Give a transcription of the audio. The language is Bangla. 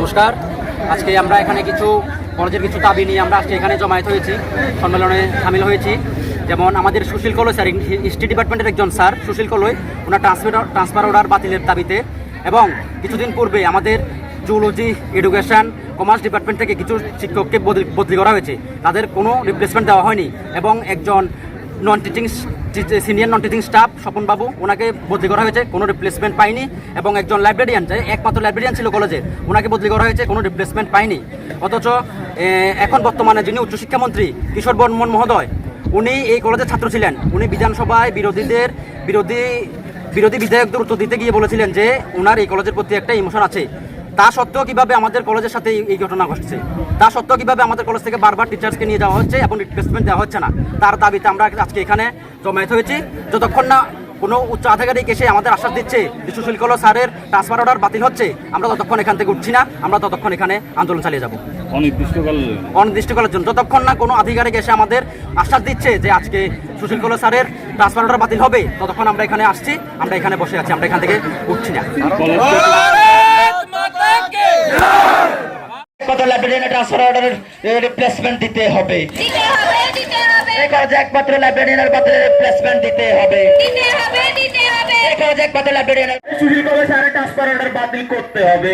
নমস্কার। আজকে আমরা এখানে কিছু কলেজের কিছু দাবি নিয়ে আমরা আজকে এখানে জমায়েত হয়েছি, সম্মেলনে সামিল হয়েছি। যেমন আমাদের সুশীল কলই স্যার, হিস্ট্রি ডিপার্টমেন্টের একজন স্যার সুশীল কলই, ওনার ট্রান্সফার অর্ডার বাতিলের দাবিতে, এবং কিছুদিন পূর্বে আমাদের জুলজি, এডুকেশন, কমার্স ডিপার্টমেন্ট থেকে কিছু শিক্ষককে বদলি করা হয়েছে, তাদের কোনো রিপ্লেসমেন্ট দেওয়া হয়নি। এবং একজন সিনিয়র নন টিচিং স্টাফ স্বপনবাবু, ওনাকে বদলি করা হয়েছে, কোনো রিপ্লেসমেন্ট পায়নি। এবং একজন লাইব্রেরিয়ান, যে একমাত্র লাইব্রেরিয়ান ছিল কলেজে, ওনাকে বদলি করা হয়েছে, কোনো রিপ্লেসমেন্ট পায়নি। অথচ এখন বর্তমানে যিনি উচ্চশিক্ষামন্ত্রী কিশোর বর্মন মহোদয়, উনি এই কলেজের ছাত্র ছিলেন। উনি বিধানসভায় বিরোধী বিধায়কদের উত্তর দিতে গিয়ে বলেছিলেন যে ওনার এই কলেজের প্রতি একটা ইমোশন আছে। তা সত্ত্বেও কীভাবে আমাদের কলেজের সাথে এই ঘটনা ঘটছে, তা সত্ত্বেও কীভাবে আমাদের কলেজ থেকে বারবার টিচার্সকে নিয়ে যাওয়া হচ্ছে এবং রিপ্লেসমেন্ট দেওয়া হচ্ছে না, তার দাবিতে আমরা আজকে এখানে জমায়েত হয়েছি। যতক্ষণ না কোনো উচ্চ আধিকারিক এসে আমাদের আশ্বাস দিচ্ছে যে সুশীল কলই স্যারের ট্রান্সফার অর্ডার বাতিল হচ্ছে, আমরা ততক্ষণ এখান থেকে উঠছি না, আমরা ততক্ষণ এখানে আন্দোলন চালিয়ে যাব অনির্দিষ্টকালের জন্য। যতক্ষণ না কোনো আধিকারিক এসে আমাদের আশ্বাস দিচ্ছে যে আজকে সুশীল কলই স্যারের ট্রান্সফার অর্ডার বাতিল হবে, ততক্ষণ আমরা এখানে আসছি, আমরা এখানে বসে আছি, আমরা এখান থেকে উঠছি না। কত লাইব্রেরিয়ান ট্রান্সফার অর্ডারের রিপ্লেসমেন্ট দিতে হবে, এই কলেজে একমাত্র লাইব্রেরিয়ানের বাতিল রিপ্লেসমেন্ট দিতে হবে, এই কলেজে একমাত্র লাইব্রেরিয়ানের সুশীল কলই স্যারের ট্রান্সফার অর্ডার বাতিল করতে হবে।